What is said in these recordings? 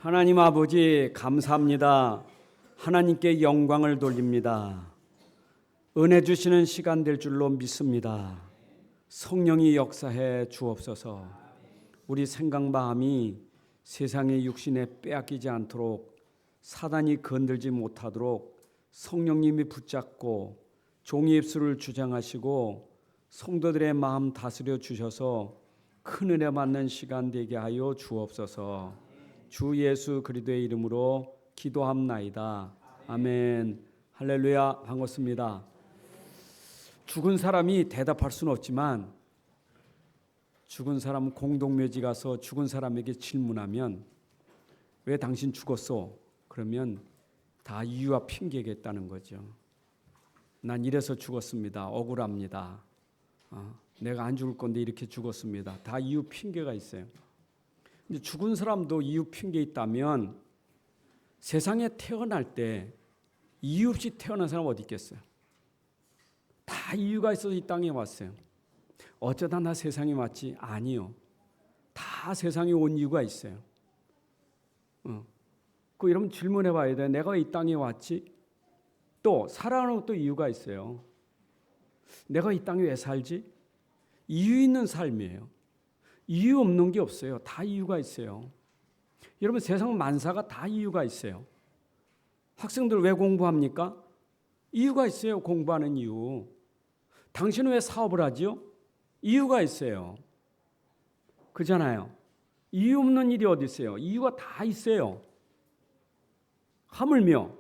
하나님 아버지 감사합니다. 하나님께 영광을 돌립니다. 은혜 주시는 시간 될 줄로 믿습니다. 성령이 역사해 주옵소서. 우리 생각마음이 세상의 육신에 빼앗기지 않도록, 사단이 건들지 못하도록 성령님이 붙잡고 종의 입술을 주장하시고 성도들의 마음 다스려 주셔서 큰 은혜 받는 시간 되게 하여 주옵소서. 주 예수 그리스도의 이름으로 기도합나이다. 아멘. 할렐루야. 반갑습니다. 죽은 사람이 대답할 수는 없지만 죽은 사람 공동묘지 가서 죽은 사람에게 질문하면 왜 당신 죽었어? 그러면 다 이유와 핑계겠다는 거죠. 난 이래서 죽었습니다. 억울합니다. 내가 안 죽을 건데 이렇게 죽었습니다. 다 이유 핑계가 있어요. 근데 죽은 사람도 이유 핑계 있다면 세상에 태어날 때 이유 없이 태어난 사람 어디 있겠어요? 다 이유가 있어서 이 땅에 왔어요. 어쩌다 나 세상에 왔지? 아니요. 다 세상에 온 이유가 있어요. 그 여러분 질문해 봐야 돼. 내가 이 땅에 왔지? 또 살아가는 것도 이유가 있어요. 내가 이 땅에 왜 살지? 이유 있는 삶이에요. 이유 없는 게 없어요. 다 이유가 있어요. 여러분 세상 만사가 다 이유가 있어요. 학생들 왜 공부합니까? 이유가 있어요. 공부하는 이유. 당신은 왜 사업을 하지요? 이유가 있어요. 그잖아요. 이유 없는 일이 어디 있어요? 이유가 다 있어요. 하물며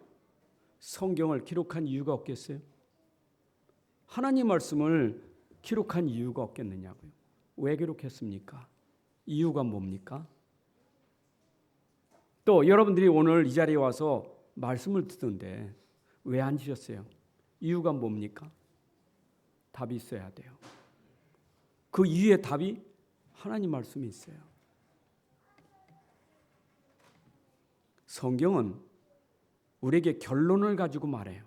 성경을 기록한 이유가 없겠어요? 하나님 말씀을 기록한 이유가 없겠느냐고요. 왜 기록했습니까? 이유가 뭡니까? 또 여러분들이 오늘 이 자리에 와서 말씀을 듣는데 왜 앉으셨어요? 이유가 뭡니까? 답이 있어야 돼요. 그 이유의 답이 하나님 말씀이 있어요. 성경은 우리에게 결론을 가지고 말해요.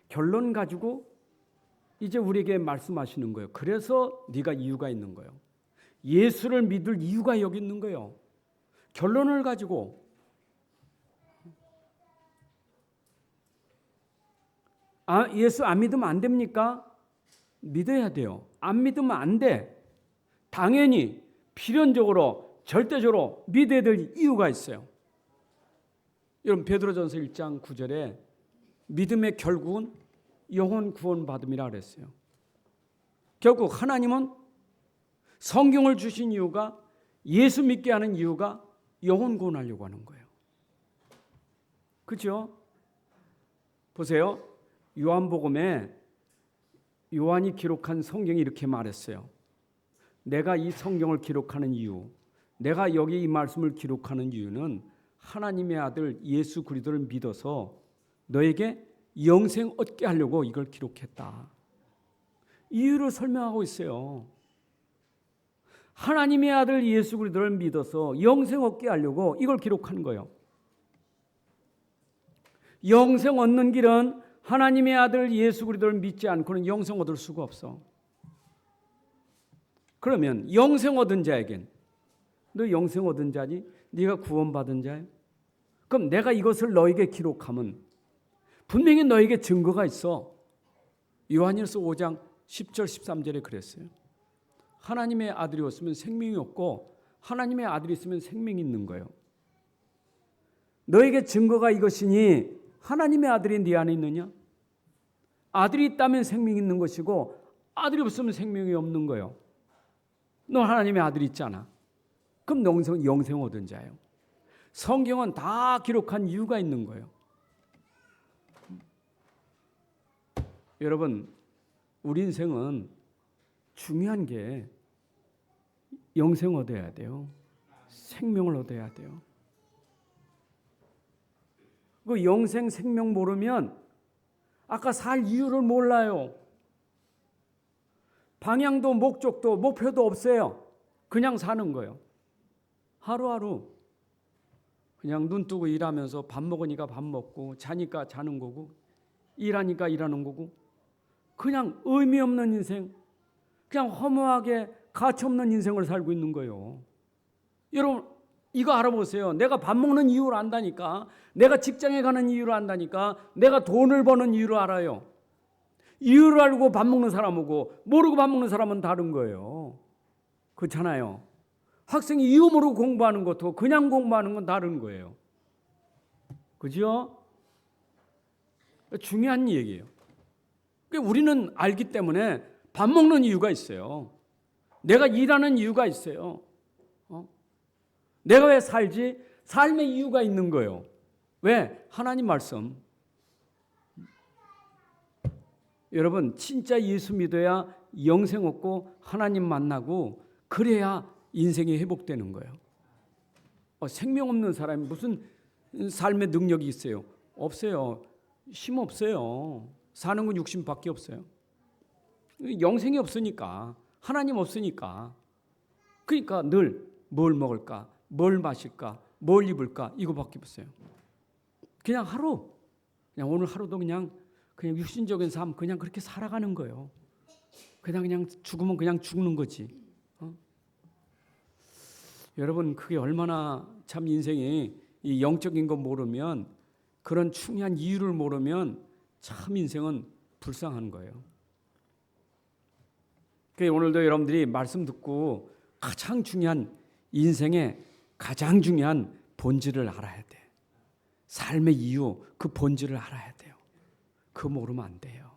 결론 가지고 이제 우리에게 말씀하시는 거예요. 그래서 네가 이유가 있는 거예요. 예수를 믿을 이유가 여기 있는 거예요. 결론을 가지고. 예수 안 믿으면 안 됩니까? 믿어야 돼요. 안 믿으면 안 돼. 당연히 필연적으로 절대적으로 믿어야 될 이유가 있어요. 여러분 베드로전서 1장 9절에 믿음의 결국은 영혼 구원 받음이라 그랬어요. 결국 하나님은 성경을 주신 이유가, 예수 믿게 하는 이유가 영혼 구원하려고 하는 거예요. 그렇죠? 보세요. 요한복음에 요한이 기록한 성경이 이렇게 말했어요. 내가 이 성경을 기록하는 이유, 내가 여기 이 말씀을 기록하는 이유는 하나님의 아들 예수 그리스도를 믿어서 너에게 영생 얻게 하려고 이걸 기록했다. 이유를 설명하고 있어요. 하나님의 아들 예수 그리스도를 믿어서 영생 얻게 하려고 이걸 기록한 거예요. 영생 얻는 길은 하나님의 아들 예수 그리스도를 믿지 않고는 영생 얻을 수가 없어. 그러면 영생 얻은 자에겐 너 영생 얻은 자니? 네가 구원받은 자야? 그럼 내가 이것을 너에게 기록하면 분명히 너에게 증거가 있어. 요한일서 5장 10절 13절에 그랬어요. 하나님의 아들이 없으면 생명이 없고 하나님의 아들이 있으면 생명이 있는 거예요. 너에게 증거가 이것이니 하나님의 아들이 네 안에 있느냐? 아들이 있다면 생명이 있는 것이고 아들이 없으면 생명이 없는 거예요. 너 하나님의 아들이 있잖아. 그럼 영생 얻은 자예요. 성경은 다 기록한 이유가 있는 거예요. 여러분, 우리 인생은 중요한 게 영생 얻어야 돼요. 생명을 얻어야 돼요. 그 영생 생명 모르면 아까 살 이유를 몰라요. 방향도 목적도 목표도 없어요. 그냥 사는 거예요. 하루하루 그냥 눈 뜨고 일하면서 밥 먹으니까 밥 먹고 자니까 자는 거고 일하니까 일하는 거고 그냥 의미 없는 인생, 그냥 허무하게 가치 없는 인생을 살고 있는 거예요. 여러분 이거 알아보세요. 내가 밥 먹는 이유를 안다니까. 내가 직장에 가는 이유를 안다니까. 내가 돈을 버는 이유를 알아요. 이유를 알고 밥 먹는 사람하고 모르고 밥 먹는 사람은 다른 거예요. 그렇잖아요. 학생이 이유 모르고 공부하는 것도 그냥 공부하는 건 다른 거예요. 그죠? 중요한 얘기예요. 우리는 알기 때문에 밥 먹는 이유가 있어요. 내가 일하는 이유가 있어요. 내가 왜 살지? 삶의 이유가 있는 거예요. 왜? 하나님 말씀. 여러분, 진짜 예수 믿어야 영생 얻고 하나님 만나고 그래야 인생이 회복되는 거예요. 생명 없는 사람이 무슨 삶의 능력이 있어요? 없어요. 힘 없어요. 사는 건 육신밖에 없어요. 영생이 없으니까, 하나님 없으니까. 그러니까 늘 뭘 먹을까, 뭘 마실까, 뭘 입을까 이거밖에 없어요. 그냥 하루, 그냥 오늘 하루도 그냥 육신적인 삶 그냥 그렇게 살아가는 거예요. 그냥 죽으면 그냥 죽는 거지. 여러분, 그게 얼마나 참 인생이 이 영적인 거 모르면, 그런 중요한 이유를 모르면 참 인생은 불쌍한 거예요. 그래서 오늘도 여러분들이 말씀 듣고 가장 중요한, 인생의 가장 중요한 본질을 알아야 돼. 삶의 이유, 그 본질을 알아야 돼요. 그거 모르면 안 돼요.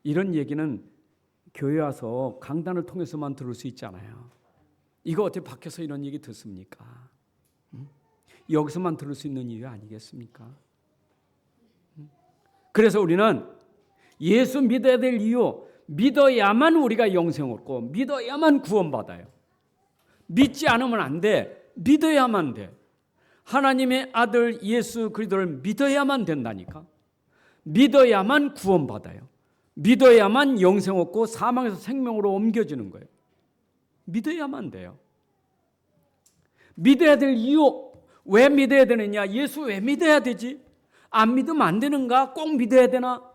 이런 얘기는 교회 와서 강단을 통해서만 들을 수 있잖아요. 이거 어떻게 밖에서 이런 얘기 듣습니까? 여기서만 들을 수 있는 이유 아니겠습니까? 그래서 우리는 예수 믿어야 될 이유, 믿어야만 우리가 영생 얻고 믿어야만 구원받아요. 믿지 않으면 안 돼. 믿어야만 돼. 하나님의 아들 예수 그리스도를 믿어야만 된다니까. 믿어야만 구원받아요. 믿어야만 영생 얻고 사망에서 생명으로 옮겨지는 거예요. 믿어야만 돼요. 믿어야 될 이유, 왜 믿어야 되느냐? 예수 왜 믿어야 되지? 안 믿으면 안 되는가? 꼭 믿어야 되나?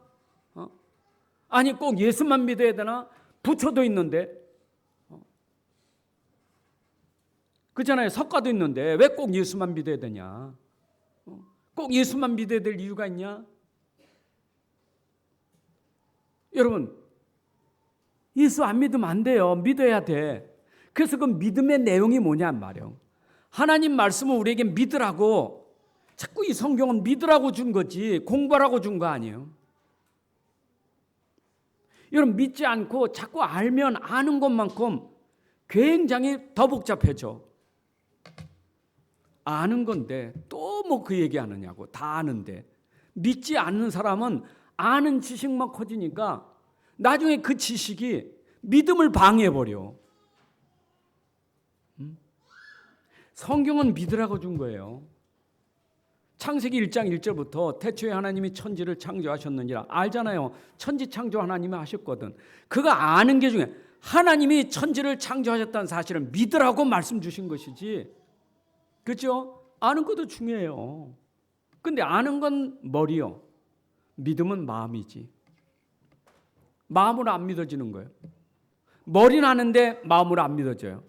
아니 꼭 예수만 믿어야 되나? 부처도 있는데. 그렇잖아요. 석가도 있는데 왜 꼭 예수만 믿어야 되냐? 꼭 예수만 믿어야 될 이유가 있냐? 여러분, 예수 안 믿으면 안 돼요. 믿어야 돼. 그래서 그 믿음의 내용이 뭐냐 말이에요. 하나님 말씀을 우리에게 믿으라고, 자꾸 이 성경은 믿으라고 준 거지 공부하라고 준 거 아니에요. 여러분, 믿지 않고 자꾸 알면 아는 것만큼 굉장히 더 복잡해져. 아는 건데 또 뭐 그 얘기 하느냐고. 다 아는데. 믿지 않는 사람은 아는 지식만 커지니까 나중에 그 지식이 믿음을 방해해버려. 성경은 믿으라고 준 거예요. 창세기 1장 1절부터 태초에 하나님이 천지를 창조하셨느니라. 알잖아요. 천지 창조 하나님이 하셨거든. 그거 아는 게 중요해. 하나님이 천지를 창조하셨다는 사실을 믿으라고 말씀 주신 것이지. 그렇죠? 아는 것도 중요해요. 근데 아는 건 머리요. 믿음은 마음이지. 마음으로 안 믿어지는 거예요. 머리는 아는데 마음으로 안 믿어져요.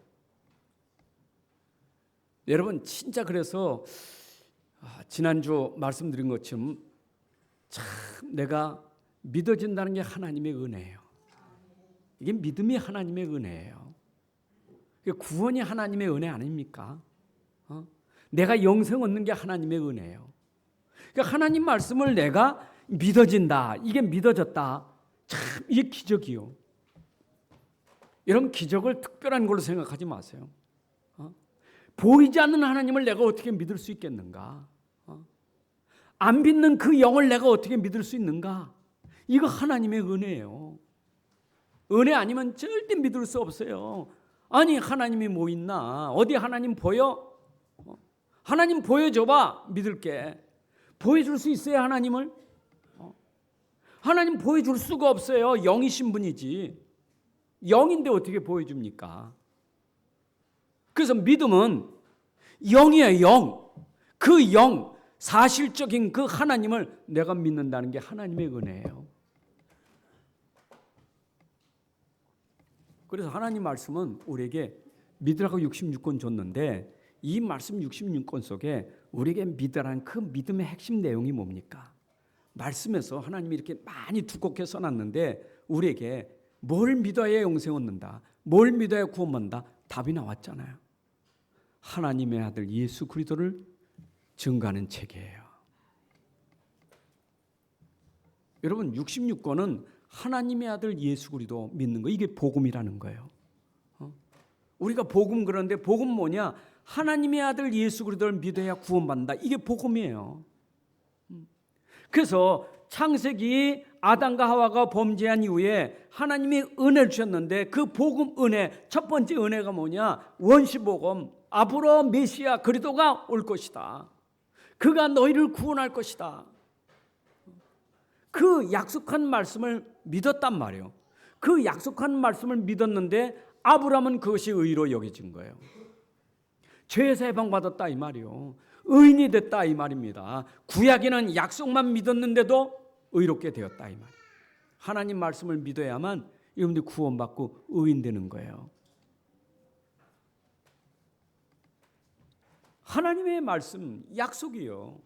여러분, 진짜 그래서 지난주 말씀드린 것처럼 참 내가 믿어진다는 게 하나님의 은혜예요. 이게 믿음이 하나님의 은혜예요. 구원이 하나님의 은혜 아닙니까? 내가 영생 얻는 게 하나님의 은혜예요. 그러니까 하나님 말씀을 내가 믿어진다. 이게 믿어졌다. 참 이게 기적이요. 여러분, 기적을 특별한 걸로 생각하지 마세요. 보이지 않는 하나님을 내가 어떻게 믿을 수 있겠는가? 안 믿는 그 영을 내가 어떻게 믿을 수 있는가? 이거 하나님의 은혜예요. 은혜 아니면 절대 믿을 수 없어요. 아니, 하나님이 뭐 있나? 어디 하나님 보여? 하나님 보여줘봐. 믿을게. 보여줄 수 있어요, 하나님을? 하나님 보여줄 수가 없어요. 영이신 분이지. 영인데 어떻게 보여줍니까? 그래서 믿음은 영이에요, 영. 그 영, 사실적인 그 하나님을 내가 믿는다는 게 하나님의 은혜예요. 그래서 하나님 말씀은 우리에게 믿으라고 66권 줬는데 이 말씀 66권 속에 우리에게 믿으라는 그 믿음의 핵심 내용이 뭡니까? 말씀에서 하나님이 이렇게 많이 두껍게 써놨는데 우리에게 뭘 믿어야 영생 얻는다, 뭘 믿어야 구원받는다, 답이 나왔잖아요. 하나님의 아들 예수 그리스도를 증거하는 책이에요. 여러분 66권은 하나님의 아들 예수 그리스도 믿는 거, 이게 복음이라는 거예요. 우리가 복음 그러는데 복음 뭐냐? 하나님의 아들 예수 그리스도를 믿어야 구원받는다. 이게 복음이에요. 그래서 창세기 아담과 하와가 범죄한 이후에 하나님이 은혜를 주셨는데 그 복음 은혜, 첫 번째 은혜가 뭐냐? 원시복음, 앞으로 메시아 그리스도가 올 것이다. 그가 너희를 구원할 것이다. 그 약속한 말씀을 믿었단 말이에요. 그 약속한 말씀을 믿었는데 아브라함은 그것이 의로 여겨진 거예요. 죄에서 해방받았다 이 말이요. 의인이 됐다 이 말입니다. 구약에는 약속만 믿었는데도 의롭게 되었다 이 말이에요. 하나님 말씀을 믿어야만 여러분들이 구원받고 의인 되는 거예요. 하나님의 말씀, 약속이요.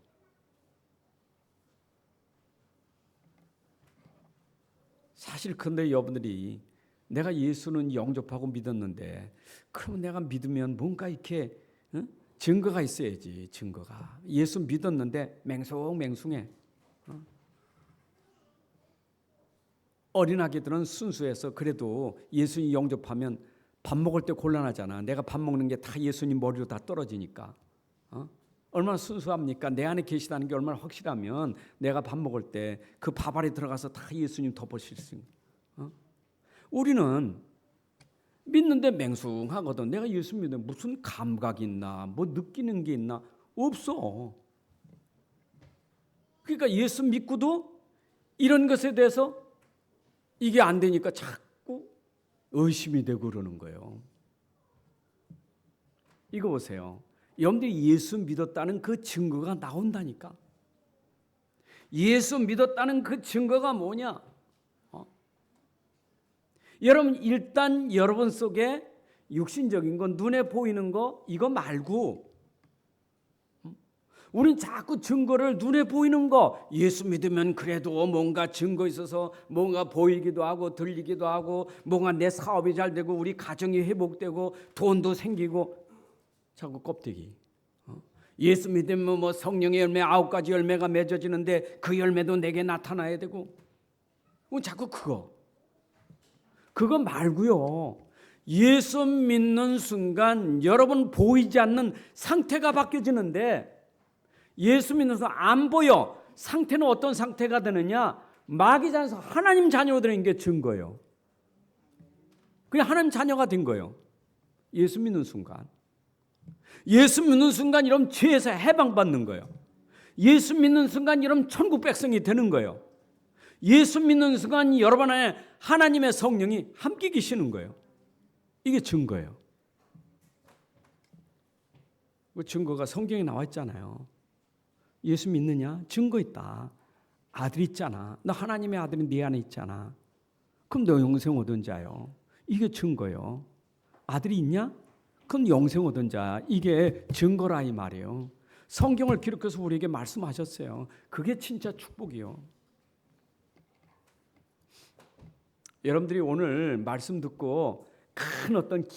사실 근데 여러분들이 내가 예수는 영접하고 믿었는데 그러면 내가 믿으면 뭔가 이렇게 증거가 있어야지. 증거가. 예수 믿었는데 맹숭맹숭해. 어린아기들은 순수해서 그래도 예수님 영접하면 밥 먹을 때 곤란하잖아. 내가 밥 먹는 게 다 예수님 머리로 다 떨어지니까. 얼마나 순수합니까? 내 안에 계시다는 게 얼마나 확실하면 내가 밥 먹을 때 그 밥 안에 들어가서 다 예수님 덮으실 수 있는. 우리는 믿는데 맹숭하거든. 내가 예수 믿으면 무슨 감각이 있나, 뭐 느끼는 게 있나? 없어. 그러니까 예수 믿고도 이런 것에 대해서 이게 안 되니까 자꾸 의심이 되고 그러는 거예요. 이거 보세요. 여러분들이 예수 믿었다는 그 증거가 나온다니까. 예수 믿었다는 그 증거가 뭐냐? 여러분 일단 여러분 속에 육신적인 거, 눈에 보이는 거 이거 말고 우린 자꾸 증거를 눈에 보이는 거, 예수 믿으면 그래도 뭔가 증거 있어서 뭔가 보이기도 하고 들리기도 하고 뭔가 내 사업이 잘 되고 우리 가정이 회복되고 돈도 생기고 자꾸 껍데기. 예수 믿으면 뭐 성령의 열매 9가지 열매가 맺어지는데 그 열매도 내게 나타나야 되고 자꾸 그거 말고요. 예수 믿는 순간 여러분 보이지 않는 상태가 바뀌어지는데 예수 믿는 순간 안 보여. 상태는 어떤 상태가 되느냐? 마귀 자녀에서 하나님 자녀가 되는 게 증거예요. 그냥 하나님 자녀가 된 거예요. 예수 믿는 순간. 예수 믿는 순간 이러면 죄에서 해방받는 거예요. 예수 믿는 순간 이러면 천국 백성이 되는 거예요. 예수 믿는 순간 여러분 안에 하나님의 성령이 함께 계시는 거예요. 이게 증거예요. 그 증거가 성경에 나와 있잖아요. 예수 믿느냐? 증거 있다. 아들 있잖아. 너 하나님의 아들이 네 안에 있잖아. 그럼 너 영생 얻은 자요. 이게 증거예요. 아들이 있냐? 그럼 영생 얻은 자. 이게 증거라 이 말이에요. 성경을 기록해서 우리에게 말씀하셨어요. 그게 진짜 축복이요. 여러분들이 오늘 말씀 듣고 큰 어떤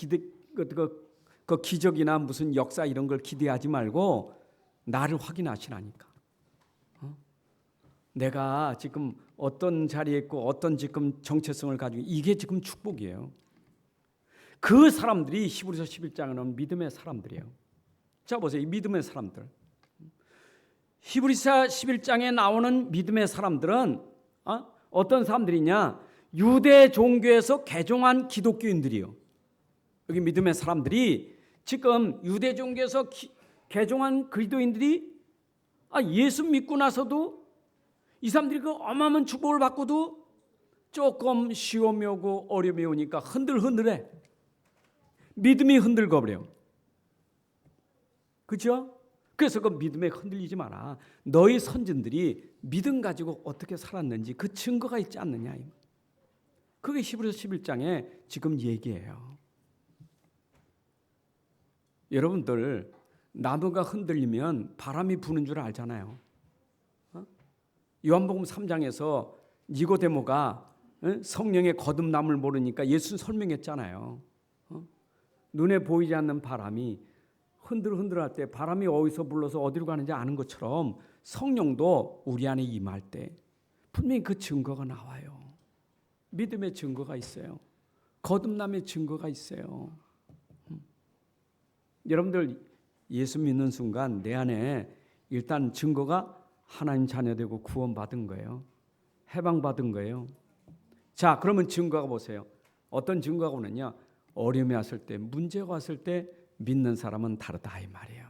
그 기적이나 무슨 역사 이런 걸 기대하지 말고 나를 확인하시라니까. 내가 지금 어떤 자리에 있고 어떤 지금 정체성을 가지고 이게 지금 축복이에요. 그 사람들이 히브리서 11장에는 믿음의 사람들이에요. 자 보세요. 이 믿음의 사람들. 히브리서 11장에 나오는 믿음의 사람들은 어떤 사람들이냐? 유대 종교에서 개종한 기독교인들이요. 여기 믿음의 사람들이 지금 유대 종교에서 개종한 그리스도인들이 예수 믿고 나서도 이 사람들이 그 어마어마한 축복을 받고도 조금 시험이 오고 어려움이 오니까 흔들흔들해. 믿음이 흔들거 버려요. 그렇죠? 그래서 그 믿음에 흔들리지 마라. 너희 선진들이 믿음 가지고 어떻게 살았는지 그 증거가 있지 않느냐. 그게 히브리서 11장에 지금 얘기예요. 여러분들 나무가 흔들리면 바람이 부는 줄 알잖아요. 요한복음 3장에서 니고데모가 성령의 거듭남을 모르니까 예수 설명했잖아요. 눈에 보이지 않는 바람이 흔들흔들할 때 바람이 어디서 불러서 어디로 가는지 아는 것처럼 성령도 우리 안에 임할 때 분명히 그 증거가 나와요. 믿음의 증거가 있어요. 거듭남의 증거가 있어요. 여러분들 예수 믿는 순간 내 안에 일단 증거가 하나님 자녀되고 구원받은 거예요. 해방받은 거예요. 자, 그러면 증거가 보세요. 어떤 증거가 오느냐? 어려움이 왔을 때, 문제가 왔을 때 믿는 사람은 다르다 이 말이에요.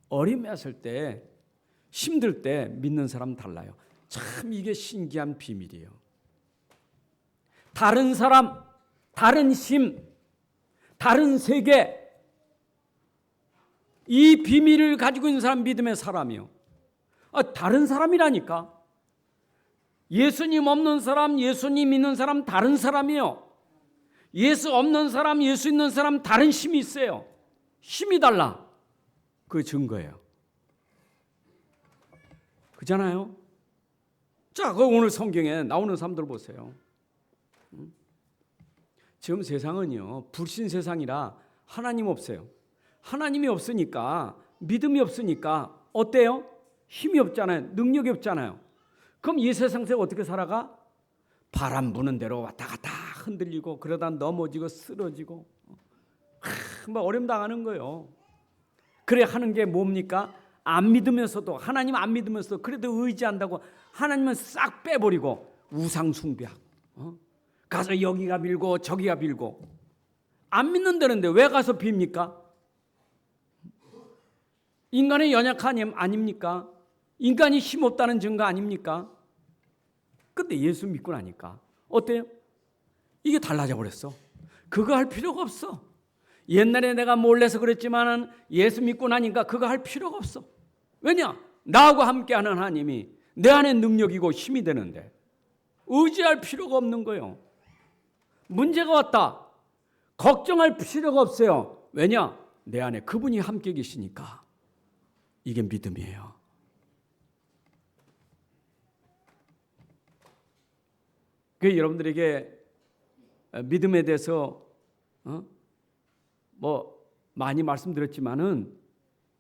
어려움이 왔을 때, 힘들 때 믿는 사람은 달라요. 참 이게 신기한 비밀이에요. 다른 사람, 다른 힘, 다른 세계, 이 비밀을 가지고 있는 사람 믿음의 사람이요. 다른 사람이라니까. 예수님 없는 사람, 예수님 있는 사람 다른 사람이요. 예수 없는 사람, 예수 있는 사람 다른 힘이 있어요. 힘이 달라. 그 증거예요. 그잖아요. 자, 그 오늘 성경에 나오는 사람들 보세요. 지금 세상은요, 불신 세상이라 하나님 없어요. 하나님이 없으니까, 믿음이 없으니까 어때요? 힘이 없잖아요. 능력이 없잖아요. 그럼 이 세상에서 어떻게 살아가? 바람 부는 대로 왔다 갔다 흔들리고 그러다 넘어지고 쓰러지고 뭐 어려움 당하는 거예요. 그래 하는 게 뭡니까? 안 믿으면서도, 하나님 안 믿으면서도 그래도 의지한다고 하나님은 싹 빼버리고 우상 숭배하고 가서 여기가 빌고 저기가 빌고 안 믿는다는데 왜 가서 빕니까? 인간의 연약함 아닙니까? 인간이 힘없다는 증거 아닙니까? 근데 예수 믿고 나니까 어때요? 이게 달라져 버렸어. 그거 할 필요가 없어. 옛날에 내가 몰래서 그랬지만은 예수 믿고 나니까 그거 할 필요가 없어. 왜냐? 나하고 함께하는 하나님이 내 안에 능력이고 힘이 되는데 의지할 필요가 없는 거예요. 문제가 왔다. 걱정할 필요가 없어요. 왜냐? 내 안에 그분이 함께 계시니까. 이게 믿음이에요. 그 여러분들에게 믿음에 대해서 뭐 많이 말씀드렸지만은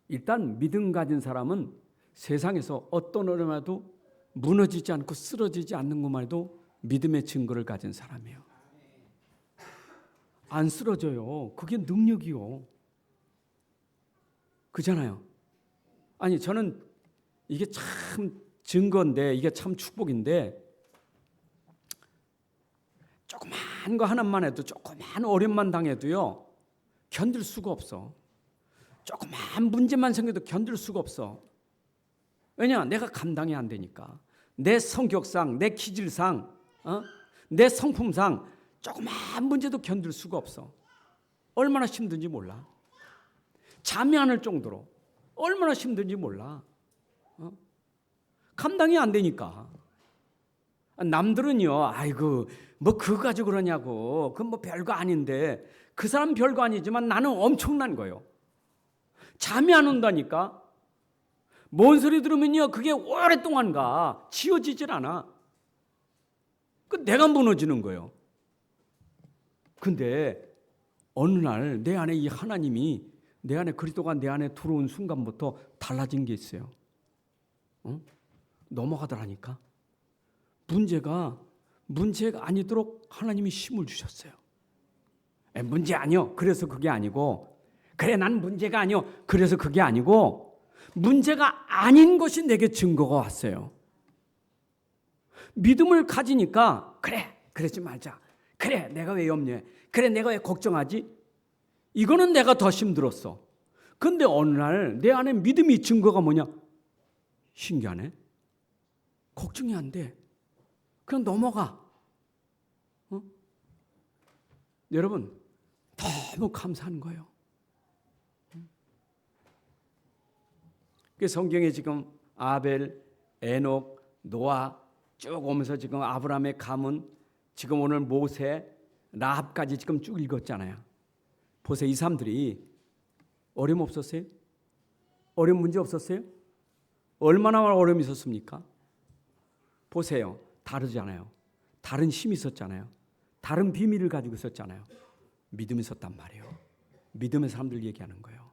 일단 믿음 가진 사람은 세상에서 어떤 어려움 와도 무너지지 않고 쓰러지지 않는 것만 해도 믿음의 증거를 가진 사람이에요. 안 쓰러져요. 그게 능력이요. 그잖아요. 아니 저는 이게 참 증거인데 이게 참 축복인데 조그만 거 하나만 해도 조그만 어려움만 당해도요 견딜 수가 없어. 조그만 문제만 생겨도 견딜 수가 없어. 왜냐? 내가 감당이 안 되니까. 내 성격상, 내 기질상, 내 성품상 조그만 문제도 견딜 수가 없어. 얼마나 힘든지 몰라. 잠이 안 올 정도로 얼마나 힘든지 몰라. 감당이 안 되니까. 남들은요, 아이고, 뭐 그거 가지고 그러냐고. 그건 뭐 별거 아닌데. 그 사람 별거 아니지만 나는 엄청난 거예요. 잠이 안 온다니까. 뭔 소리 들으면요, 그게 오랫동안 가. 지워지질 않아. 그 내가 무너지는 거예요. 근데 어느 날 내 안에 이 하나님이 내 안에 그리스도가 내 안에 들어온 순간부터 달라진 게 있어요. 넘어가더라니까. 문제가 아니도록 하나님이 힘을 주셨어요. 문제 아니요. 그래서 그게 아니고, 그래 난 문제가 아니요. 그래서 그게 아니고, 문제가 아닌 것이 내게 증거가 왔어요. 믿음을 가지니까 그래 그러지 말자. 그래 내가 왜 염려해. 그래 내가 왜 걱정하지. 이거는 내가 더 힘들었어. 근데 어느 날 내 안에 믿음이 증거가 뭐냐. 신기하네. 걱정이 안 돼. 그냥 넘어가. 여러분 너무 감사한 거예요. 그 성경에 지금 아벨, 에녹, 노아 쭉 오면서 지금 아브라함의 가문, 지금 오늘 모세, 라합까지 지금 쭉 읽었잖아요. 보세요. 이 사람들이 어려움 없었어요? 어려운 문제 없었어요? 얼마나 어려움이 있었습니까? 보세요. 다르잖아요. 다른 힘이 있었잖아요. 다른 비밀을 가지고 있었잖아요. 믿음이 있었단 말이에요. 믿음의 사람들 얘기하는 거예요.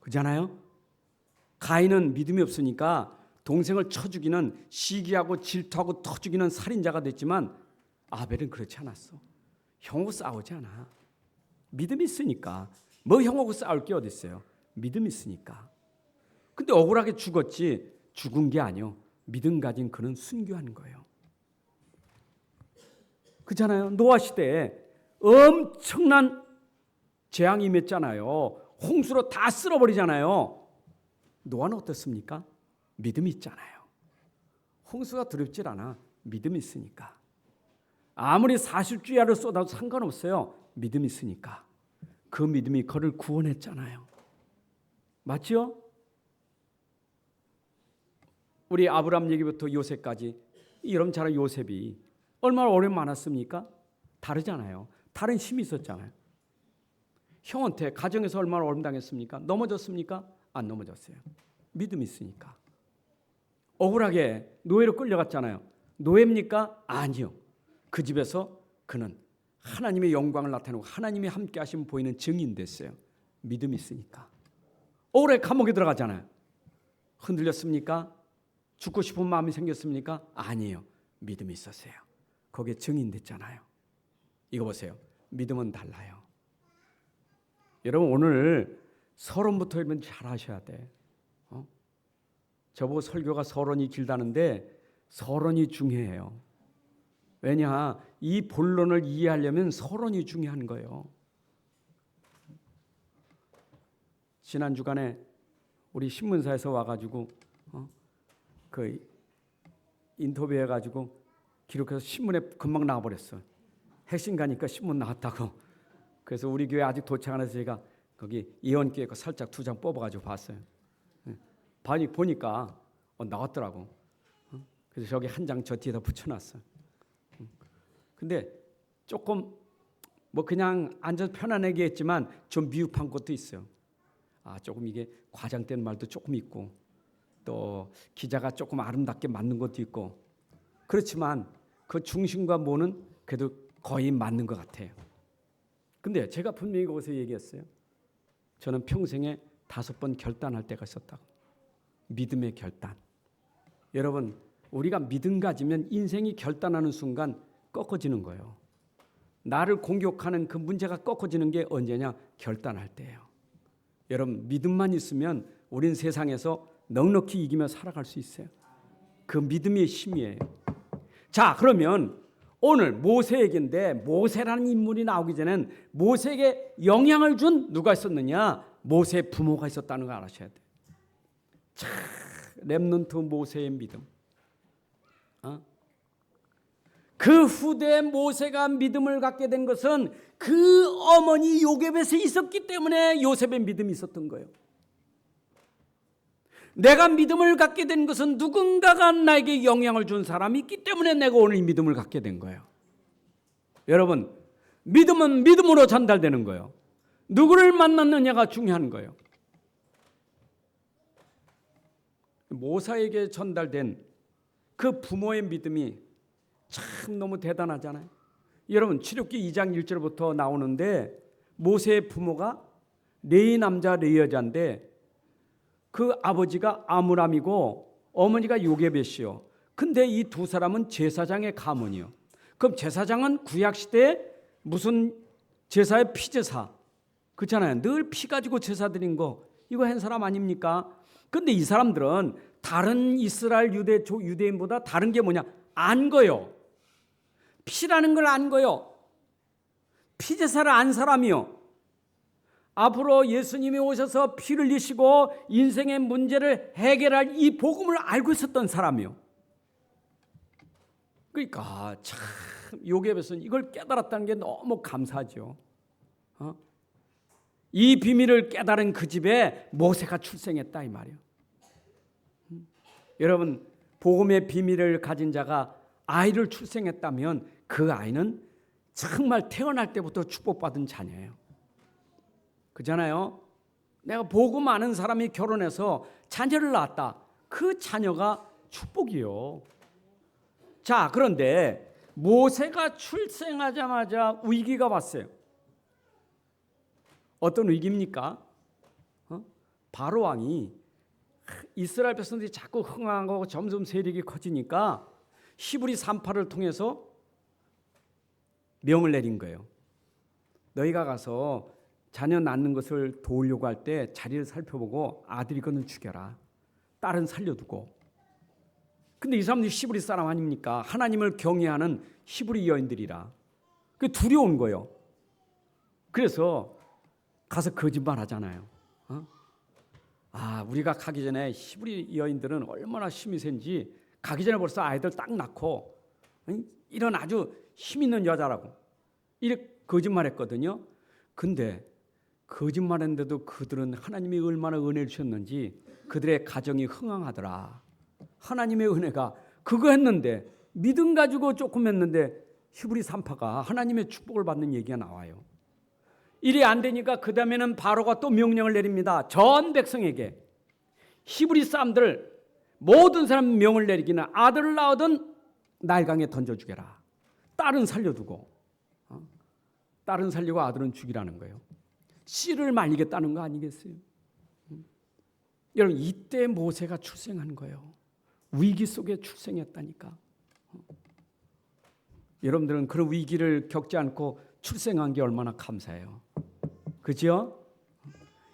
그렇잖아요? 가인은 믿음이 없으니까 동생을 쳐 죽이는 시기하고 질투하고 터 죽이는 살인자가 됐지만 아벨은 그렇지 않았어. 형하고 싸우지 않아. 믿음이 있으니까. 뭐 형하고 싸울 게 어디 있어요? 믿음이 있으니까. 근데 억울하게 죽었지 죽은 게 아니요. 믿음 가진 그는 순교하는 거예요. 그렇잖아요. 노아 시대에 엄청난 재앙이 임했잖아요. 홍수로 다 쓸어버리잖아요. 노아는 어떻습니까? 믿음이 있잖아요. 홍수가 두렵질 않아. 믿음이 있으니까. 아무리 사실주의를 쏟아도 상관없어요. 믿음이 있으니까. 그 믿음이 그를 구원했잖아요. 맞죠? 우리 아브라함 얘기부터 요셉까지 여러분 잘 아는 요셉이 얼마나 어려움 많았습니까? 다르잖아요. 다른 힘이 있었잖아요. 형한테 가정에서 얼마나 어려움 당했습니까? 넘어졌습니까? 안 넘어졌어요. 믿음이 있으니까. 억울하게 노예로 끌려갔잖아요. 노예입니까? 아니요. 그 집에서 그는 하나님의 영광을 나타내고 하나님이 함께 하시면 보이는 증인 됐어요. 믿음이 있으니까. 억울하게 감옥에 들어가잖아요. 흔들렸습니까? 죽고 싶은 마음이 생겼습니까? 아니에요. 믿음이 있었어요. 거기에 증인 됐잖아요. 이거 보세요. 믿음은 달라요. 여러분 오늘 서론부터 여러분 잘 하셔야 돼. 저보고 설교가 서론이 길다는데 서론이 중요해요. 왜냐? 이 본론을 이해하려면 서론이 중요한 거예요. 지난 주간에 우리 신문사에서 와가지고 그 인터뷰해가지고 기록해서 신문에 금방 나와버렸어. 핵심 가니까 신문 나왔다고. 그래서 우리 교회 아직 도착 안 해서 제가 거기 예언교회 거 살짝 2장 뽑아가지고 봤어요. 보니까 나왔더라고. 그래서 저기 한 장 저 뒤에다 붙여놨어. 근데 조금 뭐 그냥 앉아서 편안하게 했지만 좀 미흡한 것도 있어요. 조금 이게 과장된 말도 조금 있고 또 기자가 조금 아름답게 만든 것도 있고 그렇지만 그 중심과 뭐는 그래도 거의 맞는 것 같아요. 근데 제가 분명히 거기서 얘기했어요. 저는 평생에 5번 결단할 때가 있었다고. 믿음의 결단. 여러분 우리가 믿음 가지면 인생이 결단하는 순간 꺾어지는 거예요. 나를 공격하는 그 문제가 꺾어지는 게 언제냐? 결단할 때예요. 여러분 믿음만 있으면 우린 세상에서 넉넉히 이기며 살아갈 수 있어요. 그 믿음의 힘이에요. 자, 그러면 오늘 모세 얘기인데 모세라는 인물이 나오기 전엔 모세에게 영향을 준 누가 있었느냐? 모세의 부모가 있었다는 걸 아셔야 돼요. 참 렘넌트 모세의 믿음. 그 후대 모세가 믿음을 갖게 된 것은 그 어머니 요셉에서 있었기 때문에 요셉의 믿음이 있었던 거예요. 내가 믿음을 갖게 된 것은 누군가가 나에게 영향을 준 사람이 있기 때문에 내가 오늘 믿음을 갖게 된 거예요. 여러분 믿음은 믿음으로 전달되는 거예요. 누구를 만났느냐가 중요한 거예요. 모세에게 전달된 그 부모의 믿음이 참 너무 대단하잖아요. 여러분 출애굽기 2장 1절부터 나오는데 모세의 부모가 레위 남자 레위 여자인데 그 아버지가 아므람이고 어머니가 요게벳이요. 근데 이 두 사람은 제사장의 가문이요. 그럼 제사장은 구약 시대에 무슨 제사의 피제사 그렇잖아요. 늘 피 가지고 제사 드린 거 이거 한 사람 아닙니까? 근데 이 사람들은 다른 이스라엘 유대인보다 다른 게 뭐냐? 안 거요. 피라는 걸 안 거요. 피제사를 안 사람이요. 앞으로 예수님이 오셔서 피를 흘리시고 인생의 문제를 해결할 이 복음을 알고 있었던 사람이요. 그러니까 참 요셉에서는 이걸 깨달았다는 게 너무 감사하죠. 이 비밀을 깨달은 그 집에 모세가 출생했다 이 말이에요. 여러분 복음의 비밀을 가진 자가 아이를 출생했다면 그 아이는 정말 태어날 때부터 축복받은 자녀예요. 그렇잖아요. 내가 보고 많은 사람이 결혼해서 자녀를 낳았다. 그 자녀가 축복이요. 자, 그런데 모세가 출생하자마자 위기가 왔어요. 어떤 위기입니까? 바로 왕이 이스라엘 백성들이 자꾸 흥하고 점점 세력이 커지니까 히브리 산파를 통해서 명을 내린 거예요. 너희가 가서 자녀 낳는 것을 도우려고 할 때 자리를 살펴보고 아들이거든 죽여라. 딸은 살려두고. 근데 이 사람들이 히브리 사람 아닙니까? 하나님을 경외하는 히브리 여인들이라. 그 두려운 거예요. 그래서 가서 거짓말 하잖아요. 우리가 가기 전에 히브리 여인들은 얼마나 힘이 센지 가기 전에 벌써 아이들 딱 낳고 이런 아주 힘 있는 여자라고 이렇게 거짓말했거든요. 근데 거짓말했는데도 그들은 하나님이 얼마나 은혜를 주셨는지 그들의 가정이 흥황하더라. 하나님의 은혜가 그거 했는데 믿음 가지고 조금 했는데 히브리 산파가 하나님의 축복을 받는 얘기가 나와요. 일이 안 되니까 그 다음에는 바로가 또 명령을 내립니다. 전 백성에게 히브리 사람들 모든 사람 명을 내리기는 아들을 낳으든 나일강에 던져주게라. 딸은 살려두고 딸은 살리고 아들은 죽이라는 거예요. 씨를 말리겠다는 거 아니겠어요? 여러분 이때 모세가 출생한 거예요. 위기 속에 출생했다니까. 여러분들은 그런 위기를 겪지 않고 출생한 게 얼마나 감사해요. 그죠?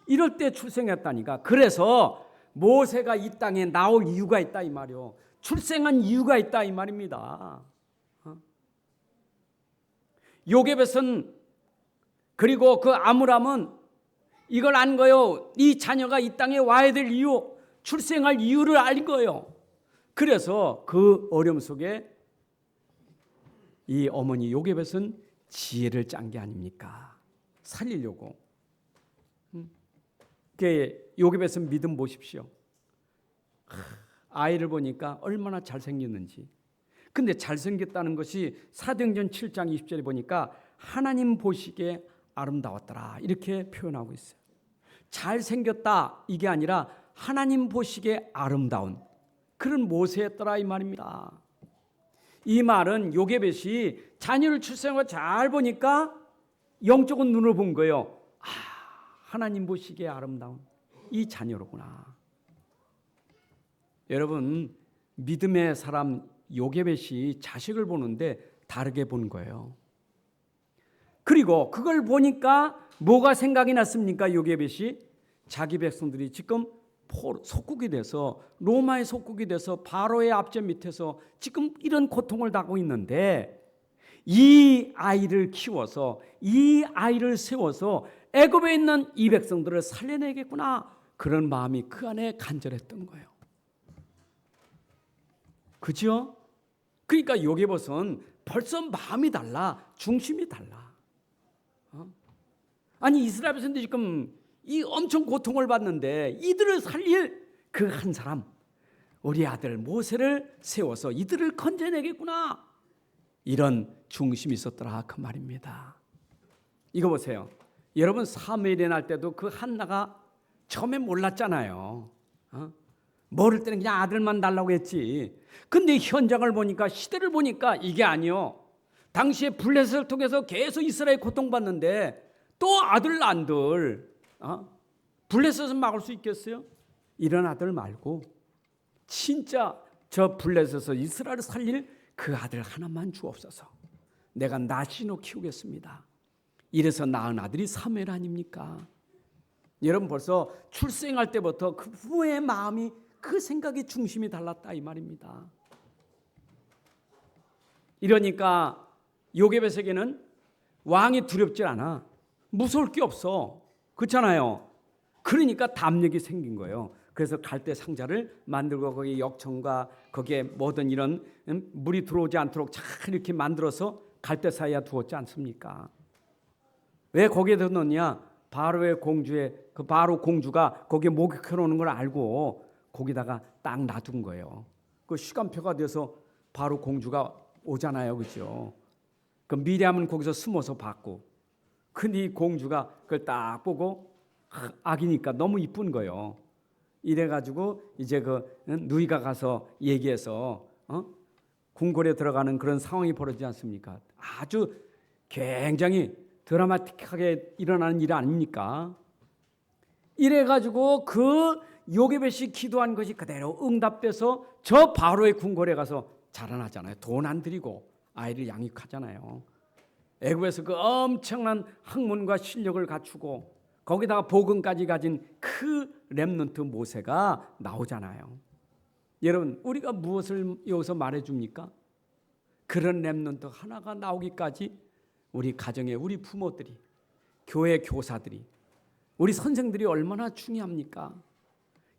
이럴 때 출생했다니까. 그래서 모세가 이 땅에 나올 이유가 있다 이 말이요. 출생한 이유가 있다 이 말입니다. 요게벳은 그리고 그 아므람은 이걸 안 거요. 이 자녀가 이 땅에 와야 될 이유, 출생할 이유를 알 거예요. 그래서 그 어려움 속에 이 어머니 요게벳은 지혜를 짠 게 아닙니까? 살리려고. 요게벳은 믿음 보십시오. 아이를 보니까 얼마나 잘생겼는지. 근데 잘생겼다는 것이 사도행전 7장 20절에 보니까 하나님 보시기에 아름다웠더라 이렇게 표현하고 있어요. 잘생겼다 이게 아니라 하나님 보시기에 아름다운 그런 모세였더라 이 말입니다. 이 말은 요게벳이 자녀를 출생하고 잘 보니까 영적인 눈으로 본 거예요. 하나님 보시기에 아름다운 이 자녀로구나. 여러분 믿음의 사람 요게벳이 자식을 보는데 다르게 본 거예요. 그리고 그걸 보니까 뭐가 생각이 났습니까? 요게벳이 자기 백성들이 지금 속국이 돼서 로마의 속국이 돼서 바로의 압제 밑에서 지금 이런 고통을 당하고 있는데 이 아이를 키워서 이 아이를 세워서 애굽에 있는 이 백성들을 살려내겠구나 그런 마음이 그 안에 간절했던 거예요. 그죠? 그러니까 요게벳은 벌써 마음이 달라, 중심이 달라. 아니 이스라엘 백성들이 지금 이 엄청 고통을 받는데 이들을 살릴 그 한 사람, 우리 아들 모세를 세워서 이들을 건져내겠구나. 이런 중심이 있었더라 그 말입니다. 이거 보세요. 여러분 사무엘에 날 때도 그 한나가 처음에 몰랐잖아요. 모를 때는 그냥 아들만 달라고 했지. 근데 현장을 보니까 시대를 보니까 이게 아니요. 당시에 블레셋을 통해서 계속 이스라엘 고통받는데 또 아들 난들 블레셋은 막을 수 있겠어요? 이런 아들 말고 진짜 저 블레셋에서 이스라엘을 살릴 그 아들 하나만 주옵소서. 내가 나시노 키우겠습니다. 이래서 낳은 아들이 사무엘 아닙니까? 여러분 벌써 출생할 때부터 그 부모의 마음이 그 생각이 중심이 달랐다 이 말입니다. 이러니까 요게벳에게는 왕이 두렵지 않아. 무서울 게 없어. 그렇잖아요. 그러니까 담력이 생긴 거예요. 그래서 갈대 상자를 만들고 거기 역청과 거기에 모든 이런 물이 들어오지 않도록 잘 이렇게 만들어서 갈대 사이에 두었지 않습니까? 왜 거기에 넣느냐? 바로의 공주의 그 바로 공주가 거기에 목욕해 놓는 걸 알고 거기다가 딱 놔둔 거예요. 그 시간표가 돼서 바로 공주가 오잖아요, 그렇죠? 그 미리암은 거기서 숨어서 봤고, 근데 이 공주가 그걸 딱 보고 아기니까 너무 이쁜 거요. 이래가지고 이제 그 누이가 가서 얘기해서 궁궐에 들어가는 그런 상황이 벌어지지 않습니까? 아주 굉장히 드라마틱하게 일어나는 일 아닙니까? 이래가지고 그 요게벳이 기도한 것이 그대로 응답돼서 저 바로의 궁궐에 가서 자라나잖아요. 돈 안 들이고 아이를 양육하잖아요. 애굽에서 그 엄청난 학문과 실력을 갖추고 거기다가 복음까지 가진 그 렘넌트 모세가 나오잖아요. 여러분, 우리가 무엇을 여기서 말해줍니까? 그런 렘넌트 하나가 나오기까지 우리 가정에 우리 부모들이, 교회 교사들이, 우리 선생들이 얼마나 중요합니까?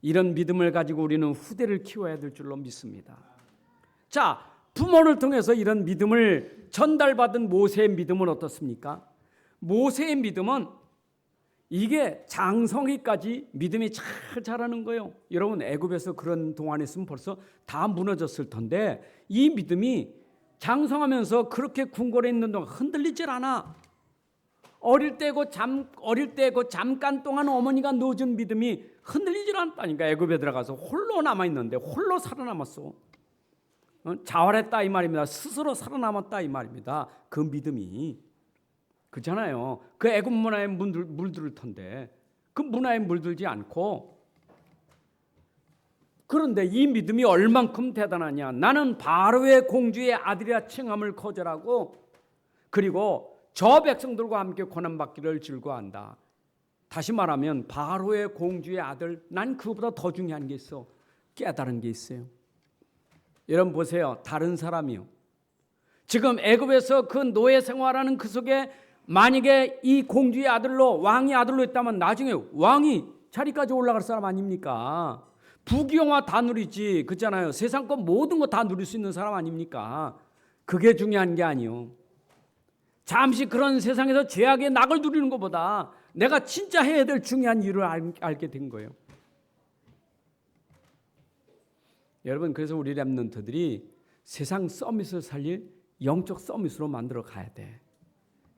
이런 믿음을 가지고 우리는 후대를 키워야 될 줄로 믿습니다. 자, 부모를 통해서 이런 믿음을 전달받은 모세의 믿음은 어떻습니까? 모세의 믿음은 이게 장성기까지 믿음이 잘 자라는 거예요. 여러분, 애굽에서 그런 동안 있으면 벌써 다 무너졌을 텐데 이 믿음이 장성하면서 그렇게 궁궐에 있는 동안 흔들리질 않아. 어릴 때 그 잠깐 동안 어머니가 놓아준 믿음이 흔들리질 않다니까. 애굽에 들어가서 홀로 남아있는데 홀로 살아남았어. 자활했다 이 말입니다. 스스로 살아남았다 이 말입니다. 그 믿음이. 그렇잖아요. 그 애굽 문화에 물들 텐데 그 문화에 물들지 않고. 그런데 이 믿음이 얼만큼 대단하냐. 나는 바로의 공주의 아들이라 칭함을 거절하고 그리고 저 백성들과 함께 고난받기를 즐거워한다. 다시 말하면 바로의 공주의 아들, 난 그보다 더 중요한 게 있어. 깨달은 게 있어요. 여러분 보세요. 다른 사람이요. 지금 애굽에서 그 노예 생활하는 그 속에 만약에 이 공주의 아들로 왕의 아들로 했다면 나중에 왕이 자리까지 올라갈 사람 아닙니까? 부귀영화 다 누리지. 그렇잖아요. 세상 것 모든 거 다 누릴 수 있는 사람 아닙니까? 그게 중요한 게 아니요. 잠시 그런 세상에서 죄악의 낙을 누리는 것보다 내가 진짜 해야 될 중요한 일을 알게 된 거예요. 여러분, 그래서 우리 렘넌트들이 세상 서밋을 살릴 영적 서밋으로 만들어 가야 돼.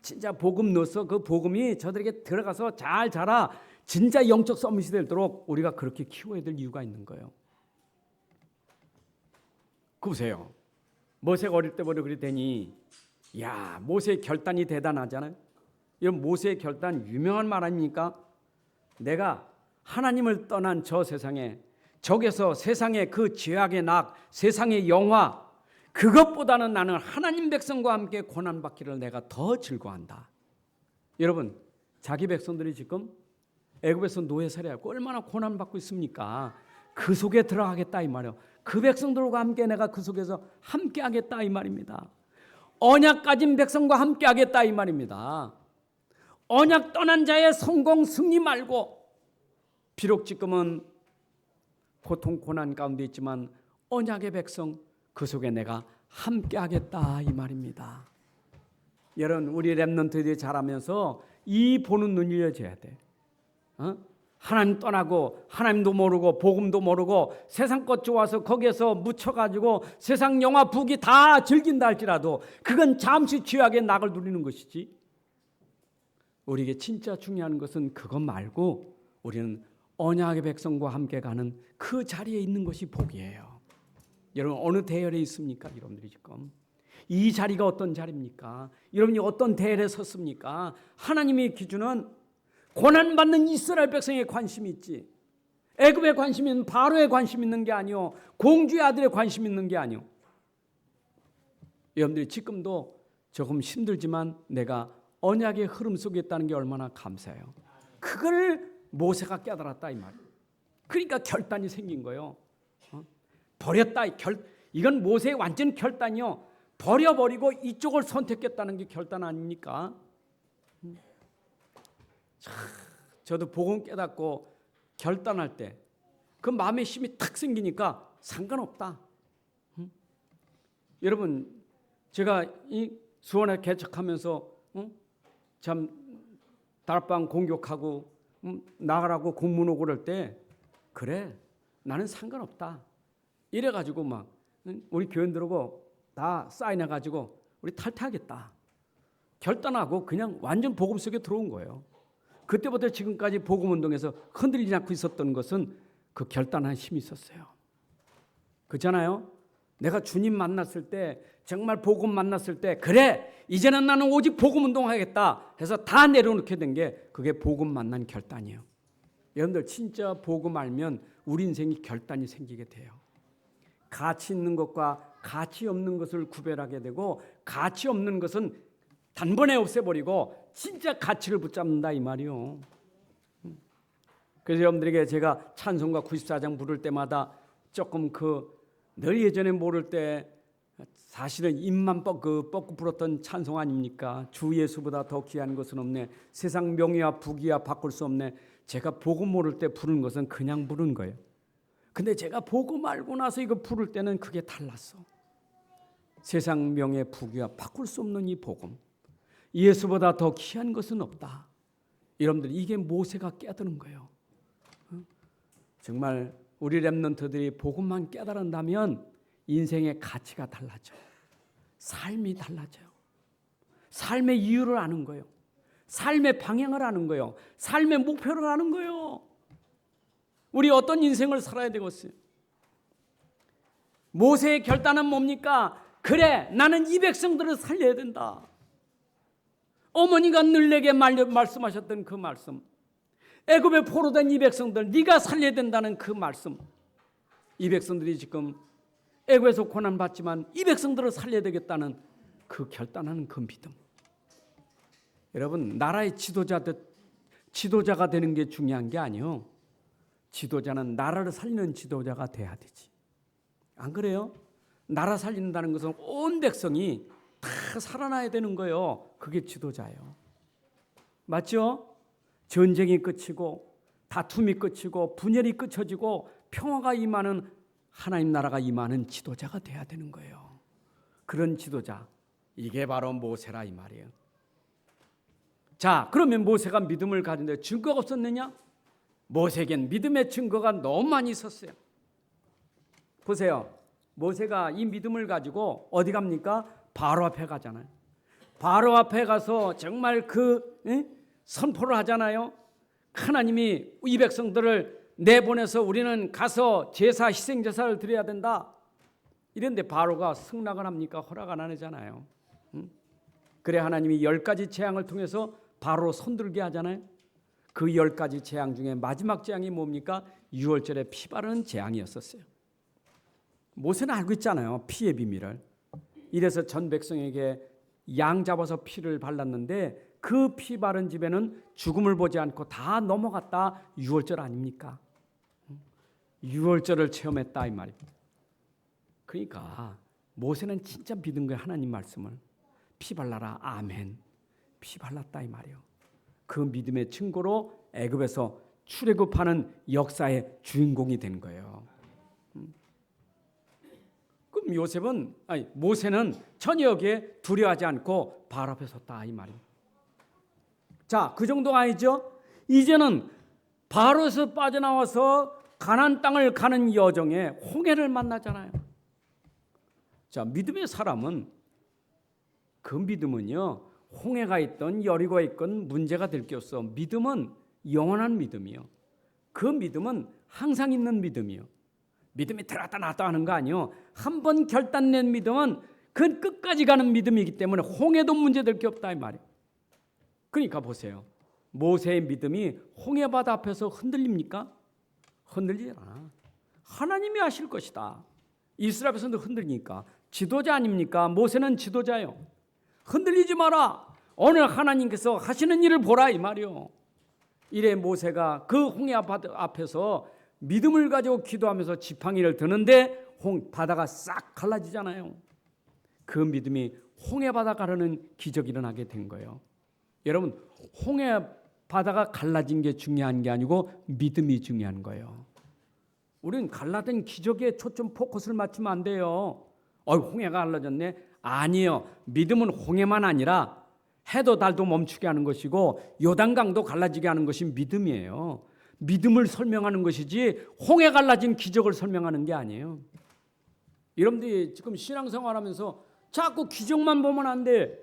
진짜 복음 넣어서 그 복음이 저들에게 들어가서 잘 자라 진짜 영적 서밋이 되도록 우리가 그렇게 키워야 될 이유가 있는 거예요. 그 보세요. 모세가 어릴 때부터 그리 되니 야, 모세의 결단이 대단하잖아요. 이런 모세의 결단 유명한 말 아닙니까? 내가 하나님을 떠난 저 세상에 저기서 세상의 그 죄악의 낙, 세상의 영화 그것보다는 나는 하나님 백성과 함께 고난받기를 내가 더 즐거워한다. 여러분, 자기 백성들이 지금 애굽에서 노예살이하고 얼마나 고난받고 있습니까? 그 속에 들어가겠다 이 말이에요. 그 백성들과 함께 내가 그 속에서 함께 하겠다 이 말입니다. 언약 가진 백성과 함께 하겠다 이 말입니다. 언약 떠난 자의 성공 승리 말고 비록 지금은 고통 고난 가운데 있지만 언약의 백성 그 속에 내가 함께 하겠다 이 말입니다. 여러분, 우리 렘넌트들이 자라면서 이 보는 눈이 열려져야 돼. 하나님 떠나고 하나님도 모르고 복음도 모르고 세상 것 좋아서 거기에서 묻혀가지고 세상 영화 부귀 다 즐긴다 할지라도 그건 잠시 죄악의 낙을 누리는 것이지. 우리에게 진짜 중요한 것은 그것 말고 우리는 언약의 백성과 함께 가는 그 자리에 있는 것이 복이에요. 여러분, 어느 대열에 있습니까? 여러분들이 지금 이 자리가 어떤 자리입니까? 여러분이 어떤 대열에 섰습니까? 하나님의 기준은 고난받는 이스라엘 백성에 관심이 있지. 애굽에 관심이 있는 바로에 관심 있는 게 아니요. 공주의 아들에 관심 있는 게 아니요. 여러분들이 지금도 조금 힘들지만 내가 언약의 흐름 속에 있다는 게 얼마나 감사해요. 그걸 모세가 깨달았다 이 말이에요. 그러니까 결단이 생긴 거예요. 버렸다. 이건 모세의 완전 결단이요. 버려버리고 이쪽을 선택했다는 게 결단 아닙니까? 저도 복음 깨닫고 결단할 때 그 마음의 힘이 탁 생기니까 상관없다. 여러분, 제가 이 수원에 개척하면서 참 다락방 공격하고 나가라고 공문 오고 그럴 때 그래, 나는 상관없다. 이래가지고 막 우리 교인들하고 다 사인해가지고 우리 탈퇴하겠다 결단하고 그냥 완전 복음 속에 들어온 거예요. 그때부터 지금까지 복음운동에서 흔들리지 않고 있었던 것은 그 결단한 힘이 있었어요. 그렇잖아요. 내가 주님 만났을 때, 정말 복음 만났을 때, 그래 이제는 나는 오직 복음운동 하겠다 해서 다 내려놓게 된 게 그게 복음 만난 결단이에요. 여러분들 진짜 복음 알면 우리 인생에 결단이 생기게 돼요. 가치 있는 것과 가치 없는 것을 구별하게 되고, 가치 없는 것은 단번에 없애버리고 진짜 가치를 붙잡는다 이 말이요. 그래서 여러분들에게 제가 찬송가 94장 부를 때마다 조금 늘 예전에 모를 때 사실은 입만 뻗고 불었던 찬송 아닙니까? 주 예수보다 더 귀한 것은 없네. 세상 명예와 부귀와 바꿀 수 없네. 제가 복음 모를 때 부르는 것은 그냥 부른 거예요. 근데 제가 복음 알고 나서 이거 부를 때는 그게 달랐어. 세상 명예 부귀와 바꿀 수 없는 이 복음, 예수보다 더 귀한 것은 없다. 여러분들 이게 모세가 깨달은 거예요. 정말 우리 렘넌트들이 복음만 깨달은다면 인생의 가치가 달라져. 삶이 달라져요. 삶의 이유를 아는 거예요. 삶의 방향을 아는 거예요. 삶의 목표를 아는 거예요. 우리 어떤 인생을 살아야 되겠어요? 모세의 결단은 뭡니까? 그래, 나는 이 백성들을 살려야 된다. 어머니가 늘 내게 말씀하셨던 그 말씀, 애굽에 포로된 이 백성들 네가 살려야 된다는 그 말씀, 이 백성들이 지금 애굽에서 고난받지만 이 백성들을 살려야 되겠다는 그 결단하는 그 믿음. 여러분, 나라의 지도자가 되는 게 중요한 게 아니에요. 지도자는 나라를 살리는 지도자가 돼야 되지. 안 그래요? 나라 살린다는 것은 온 백성이 다 살아나야 되는 거예요. 그게 지도자예요. 맞죠? 전쟁이 끝이고 다툼이 끝이고 분열이 끝쳐지고 평화가 임하는, 하나님 나라가 임하는 지도자가 돼야 되는 거예요. 그런 지도자, 이게 바로 모세라 이 말이에요. 자, 그러면 모세가 믿음을 가진데 증거가 없었느냐? 모세에겐 믿음의 증거가 너무 많이 있었어요. 보세요. 모세가 이 믿음을 가지고 어디 갑니까? 바로 앞에 가잖아요. 바로 앞에 가서 정말 선포를 하잖아요. 하나님이 이 백성들을 내보내서 우리는 가서 제사, 희생제사를 드려야 된다. 이런데 바로가 승낙을 합니까? 허락 안 하잖아요. 그래 하나님이 10가지 재앙을 통해서 바로 손들게 하잖아요. 그 10가지 재앙 중에 마지막 재앙이 뭡니까? 유월절에 피 바르는 재앙이었었어요. 모세는 알고 있잖아요. 피의 비밀을. 이래서 전 백성에게 양 잡아서 피를 발랐는데 그 피 바른 집에는 죽음을 보지 않고 다 넘어갔다. 유월절 아닙니까? 유월절을 체험했다 이 말입니다. 그러니까 모세는 진짜 믿은 거예요. 하나님 말씀을. 피 발라라. 아멘. 피 발랐다 이 말이에요. 그 믿음의 증거로 애굽에서 출애굽하는 역사의 주인공이 된 거예요. 그럼 모세는 전혀 여기에 두려워하지 않고 바로 앞에 섰다 이 말이에요. 자, 그 정도가 아니죠. 이제는 바로에서 빠져나와서 가나안 땅을 가는 여정에 홍해를 만나잖아요. 자, 믿음의 사람은, 그 믿음은요, 홍해가 있던 여리고에 있건 문제가 될 게 없어. 믿음은 영원한 믿음이요. 그 믿음은 항상 있는 믿음이요. 믿음이 들어갔다 나왔다 하는 거 아니요. 한 번 결단낸 믿음은 그 끝까지 가는 믿음이기 때문에 홍해도 문제될 게 없다 이 말이에요. 그러니까 보세요. 모세의 믿음이 홍해바다 앞에서 흔들립니까? 흔들리지 않아. 하나님이 하실 것이다. 이스라엘 앞에서도 흔들리니까. 지도자 아닙니까? 모세는 지도자예요. 흔들리지 마라. 오늘 하나님께서 하시는 일을 보라 이 말이요. 이래 모세가 그 홍해바다 앞에서 믿음을 가지고 기도하면서 지팡이를 드는데 바다가 싹 갈라지잖아요. 그 믿음이 홍해바다 가르는 기적이 일어나게 된 거예요. 여러분, 홍해바다가 갈라진 게 중요한 게 아니고 믿음이 중요한 거예요. 우리는 갈라진 기적에 초점 포커스를 맞추면 안 돼요. 홍해가 갈라졌네. 아니에요. 믿음은 홍해만 아니라 해도 달도 멈추게 하는 것이고 요단강도 갈라지게 하는 것이 믿음이에요. 믿음을 설명하는 것이지 홍해 갈라진 기적을 설명하는 게 아니에요. 여러분들이 지금 신앙생활하면서 자꾸 기적만 보면 안 돼.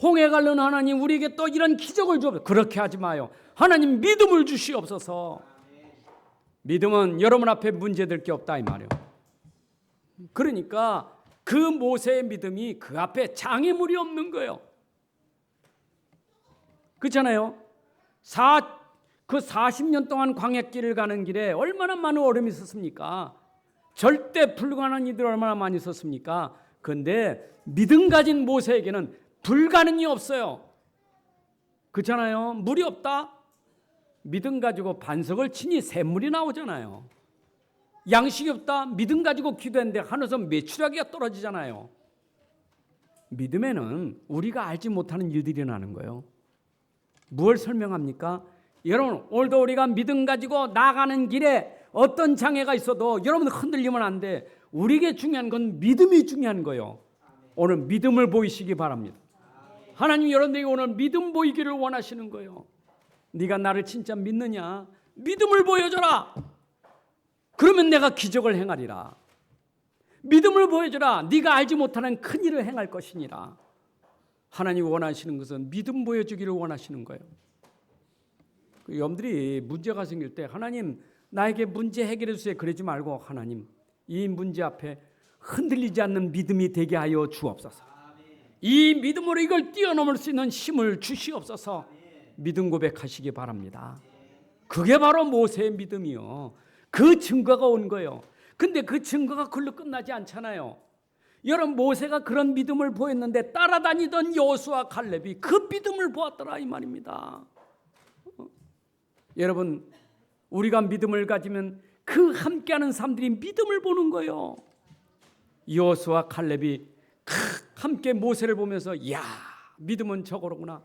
홍해 갈른 하나님 우리에게 또 이런 기적을 주옵소서. 그렇게 하지 마요. 하나님 믿음을 주시옵소서. 믿음은 여러분 앞에 문제될 게 없다 이 말이에요. 그러니까 그 모세의 믿음이 그 앞에 장애물이 없는 거예요. 그렇잖아요. 그 40년 동안 광야길을 가는 길에 얼마나 많은 얼음이 있었습니까? 절대 불가능한 이들 얼마나 많이 있었습니까? 그런데 믿음 가진 모세에게는 불가능이 없어요. 그렇잖아요. 물이 없다? 믿음 가지고 반석을 치니 샘물이 나오잖아요. 양식이 없다? 믿음 가지고 기도했는데 하늘에서 메추라기가 떨어지잖아요. 믿음에는 우리가 알지 못하는 일들이 일어나는 거예요. 무엇을 설명합니까? 여러분 오늘도 우리가 믿음 가지고 나가는 길에 어떤 장애가 있어도 여러분 흔들리면 안 돼. 우리에게 중요한 건 믿음이 중요한 거예요. 오늘 믿음을 보이시기 바랍니다. 하나님 여러분들에게 오늘 믿음 보이기를 원하시는 거예요. 네가 나를 진짜 믿느냐? 믿음을 보여줘라. 그러면 내가 기적을 행하리라. 믿음을 보여줘라. 네가 알지 못하는 큰 일을 행할 것이니라. 하나님이 원하시는 것은 믿음 보여주기를 원하시는 거예요. 여러분들이 문제가 생길 때 하나님 나에게 문제 해결해 주세요. 그러지 말고 하나님 이 문제 앞에 흔들리지 않는 믿음이 되게 하여 주옵소서. 이 믿음으로 이걸 뛰어넘을 수 있는 힘을 주시옵소서. 믿음 고백하시기 바랍니다. 그게 바로 모세의 믿음이요. 그 증거가 온 거예요. 근데 그 증거가 그걸로 끝나지 않잖아요. 여러분 모세가 그런 믿음을 보였는데 따라다니던 여호수아 칼렙이 그 믿음을 보았더라 이 말입니다. 여러분 우리가 믿음을 가지면 그 함께하는 사람들이 믿음을 보는 거예요. 여호수아 칼렙이 함께 모세를 보면서 야 믿음은 저거로구나.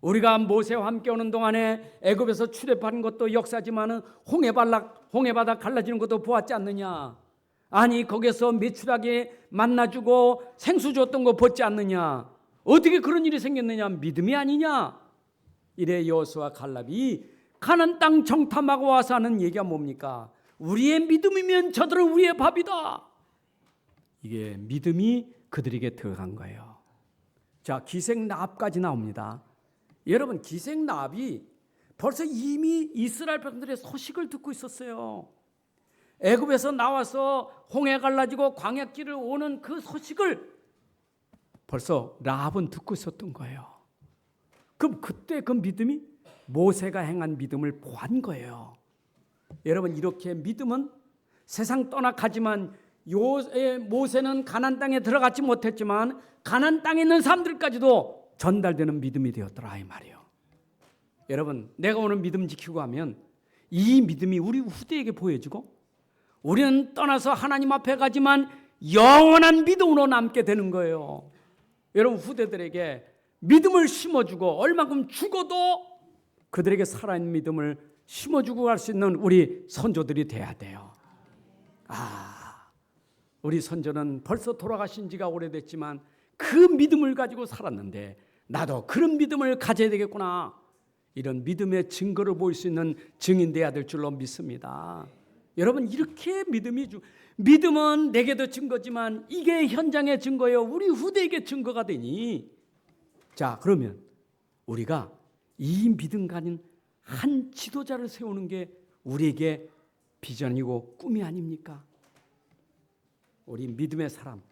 우리가 모세와 함께 오는 동안에 애굽에서 출애굽하는 것도 역사지만은 홍해바다 갈라지는 것도 보았지 않느냐. 아니 거기서 메추라기 만나주고 생수 줬던 거 보지 않느냐. 어떻게 그런 일이 생겼느냐. 믿음이 아니냐. 이래 여호수아 칼렙이 가나안 땅 정탐하고 와서 하는 얘기가 뭡니까? 우리의 믿음이면 저들은 우리의 밥이다. 이게 믿음이 그들에게 들어간 거예요. 자, 기생나합까지 나옵니다. 여러분 기생나합이 벌써 이미 이스라엘 백성들의 소식을 듣고 있었어요. 애굽에서 나와서 홍해 갈라지고 광야길을 오는 그 소식을 벌써 라합은 듣고 있었던 거예요. 그럼 그때 그 믿음이 모세가 행한 믿음을 보한 거예요. 여러분 이렇게 믿음은 세상 떠나가지만 모세는 가나안 땅에 들어가지 못했지만 가나안 땅에 있는 사람들까지도 전달되는 믿음이 되었더라 이 말이에요. 여러분 내가 오늘 믿음 지키고 하면 이 믿음이 우리 후대에게 보여지고 우리는 떠나서 하나님 앞에 가지만 영원한 믿음으로 남게 되는 거예요. 여러분 후대들에게 믿음을 심어주고 얼마큼 죽어도 그들에게 살아있는 믿음을 심어주고 갈 수 있는 우리 선조들이 돼야 돼요. 우리 선조는 벌써 돌아가신 지가 오래됐지만 그 믿음을 가지고 살았는데 나도 그런 믿음을 가져야 되겠구나. 이런 믿음의 증거를 보일 수 있는 증인 돼야 될 줄로 믿습니다. 여러분 이렇게 믿음은 내게도 증거지만 이게 현장의 증거예요. 우리 후대에게 증거가 되니 자 그러면 우리가 이 믿음 가진 한 지도자를 세우는 게 우리에게 비전이고 꿈이 아닙니까? 우리 믿음의 사람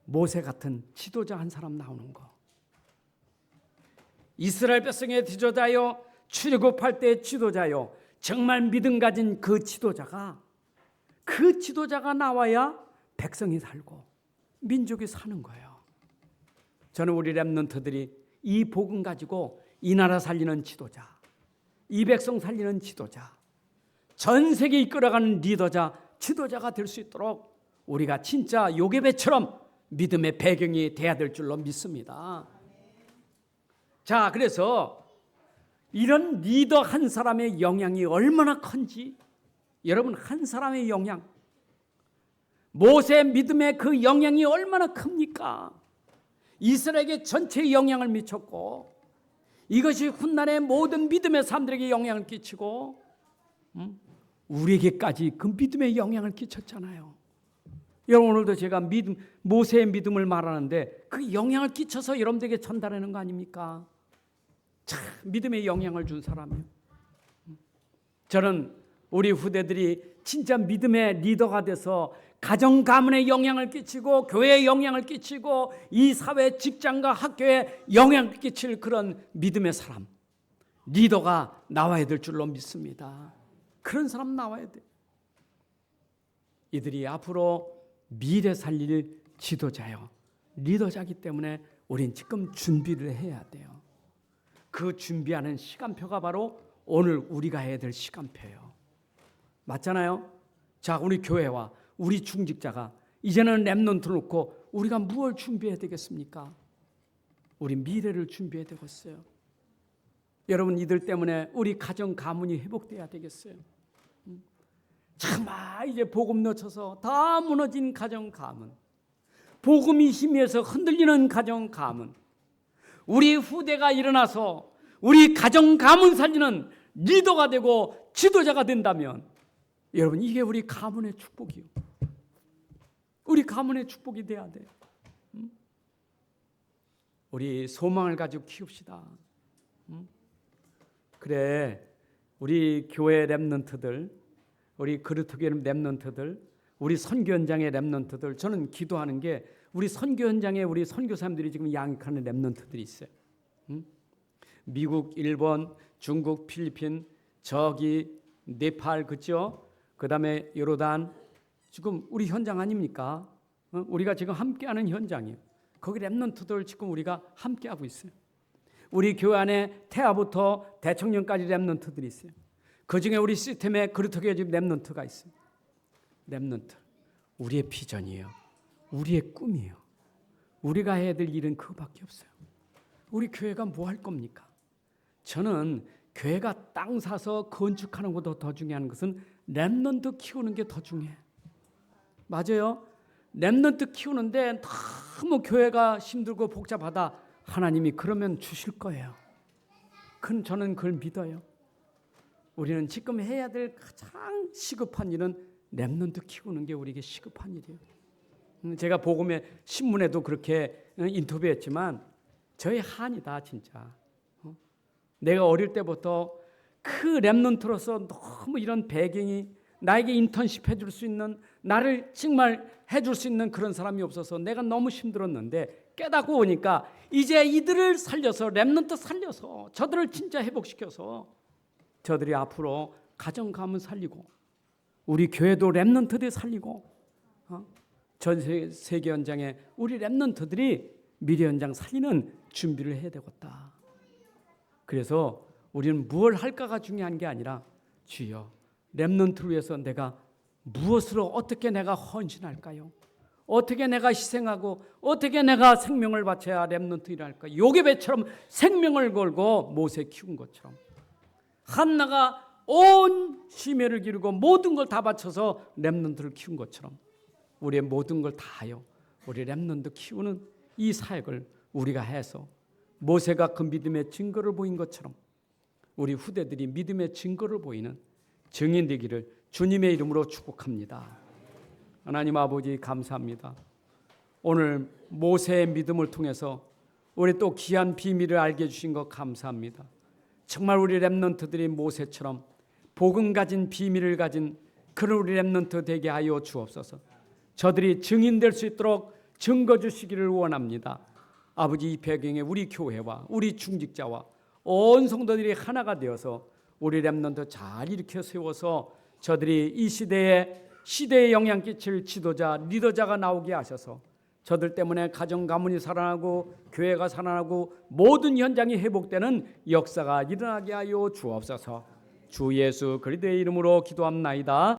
모세 같은 지도자 한 사람 나오는 거. 이스라엘 백성의 지도자요 출애굽할 때의 지도자요 정말 믿음 가진 그 지도자가 나와야 백성이 살고 민족이 사는 거예요. 저는 우리 렘넌트들이 이 복음 가지고 이 나라 살리는 지도자, 이 백성 살리는 지도자, 전 세계 이끌어가는 지도자가 될 수 있도록 우리가 진짜 요게벳처럼 믿음의 배경이 돼야 될 줄로 믿습니다. 자, 그래서 이런 리더 한 사람의 영향이 얼마나 큰지 여러분 한 사람의 영향 모세 믿음의 그 영향이 얼마나 큽니까? 이스라엘에게 전체에 영향을 미쳤고 이것이 훗날의 모든 믿음의 사람들에게 영향을 끼치고 우리에게까지 그 믿음의 영향을 끼쳤잖아요. 여러분, 오늘도 제가 모세의 믿음을 말하는데 그 영향을 끼쳐서 여러분들에게 전달하는 거 아닙니까? 참 믿음에 영향을 준 사람이요. 저는 우리 후대들이 진짜 믿음의 리더가 돼서 가정 가문에 영향을 끼치고 교회에 영향을 끼치고 이 사회 직장과 학교에 영향을 끼칠 그런 믿음의 사람, 리더가 나와야 될 줄로 믿습니다. 그런 사람 나와야 돼. 이들이 앞으로 미래 살릴 지도자요, 리더자기 때문에 우린 지금 준비를 해야 돼요. 그 준비하는 시간표가 바로 오늘 우리가 해야 될 시간표예요. 맞잖아요? 자, 우리 교회와 우리 중직자가 이제는 렘넌트를 놓고 우리가 무엇을 준비해야 되겠습니까? 우리 미래를 준비해야 되겠어요. 여러분, 이들 때문에 우리 가정 가문이 회복돼야 되겠어요. 참아, 이제 복음 놓쳐서 다 무너진 가정 가문, 복음이 희미해서 흔들리는 가정 가문, 우리 후대가 일어나서 우리 가정 가문 살리는 리더가 되고 지도자가 된다면 여러분, 이게 우리 가문의 축복이요. 우리 가문의 축복이 돼야 돼요. 우리 소망을 가지고 키웁시다. 그래, 우리 교회 렘넌트들, 우리 그루터기 렘넌트들, 우리 선교 현장의 렘넌트들, 저는 기도하는 게 우리 선교 현장에 우리 선교사님들이 지금 양육하는 렘넌트들이 있어요. 미국, 일본, 중국, 필리핀, 저기 네팔, 그죠? 그다음에 요르단, 지금 우리 현장 아닙니까? 우리가 지금 함께하는 현장이에요. 거기 렘넌트들 지금 우리가 함께하고 있어요. 우리 교회 안에 태아부터 대청년까지 렘넌트들이 있어요. 그중에 우리 시스템에 그루터기에 지금 렘넌트가 있어요. 렘넌트, 우리의 비전이에요. 우리의 꿈이에요. 우리가 해야 될 일은 그거밖에 없어요. 우리 교회가 뭐 할 겁니까? 저는 교회가 땅 사서 건축하는 것보다 더 중요한 것은 렘넌트 키우는 게 더 중요해. 맞아요. 렘넌트 키우는데 너무 교회가 힘들고 복잡하다. 하나님이 그러면 주실 거예요. 저는 그걸 믿어요. 우리는 지금 해야 될 가장 시급한 일은 렘넌트 키우는 게 우리에게 시급한 일이에요. 제가 복음의 신문에도 그렇게 인터뷰했지만 저희 한이다 진짜. 내가 어릴 때부터 그 렘넌트로서 너무 이런 배경이 나에게 인턴십 해줄 수 있는, 나를 정말 해줄 수 있는 그런 사람이 없어서 내가 너무 힘들었는데 깨닫고 오니까 이제 이들을 살려서, 렘넌트 살려서 저들을 진짜 회복시켜서 저들이 앞으로 가정 가문 살리고 우리 교회도 렘넌트들 살리고 전 세계 현장에 우리 렘넌트들이 미래 현장 살리는 준비를 해야 되겠다. 그래서 우리는 무엇을 할까가 중요한 게 아니라 주여, 렘넌트를 위해서 내가 무엇으로 어떻게 내가 헌신할까요? 어떻게 내가 희생하고 어떻게 내가 생명을 바쳐야 렘넌트 일할까? 요괴배처럼 생명을 걸고 모세 키운 것처럼 한나가 온 심혈을 기르고 모든 걸 다 바쳐서 렘넌트를 키운 것처럼 우리의 모든 걸 다하여 우리 렘넌트 키우는 이 사역을 우리가 해서 모세가 그 믿음의 증거를 보인 것처럼 우리 후대들이 믿음의 증거를 보이는 증인 되기를 주님의 이름으로 축복합니다. 하나님 아버지 감사합니다. 오늘 모세의 믿음을 통해서 우리 또 귀한 비밀을 알게 해주신 것 감사합니다. 정말 우리 렘넌트들이 모세처럼 복음 가진 비밀을 가진 그런 우리 렘넌트 되게 하여 주옵소서. 저들이 증인될 수 있도록 증거 주시기를 원합니다. 아버지, 이 배경에 우리 교회와 우리 중직자와 온 성도들이 하나가 되어서 우리 렘넌트 잘 일으켜 세워서 저들이 이 시대에 영향 끼칠 지도자, 리더자가 나오게 하셔서 저들 때문에 가정 가문이 살아나고 교회가 살아나고 모든 현장이 회복되는 역사가 일어나게 하여 주옵소서. 주 예수 그리스도의 이름으로 기도합나이다.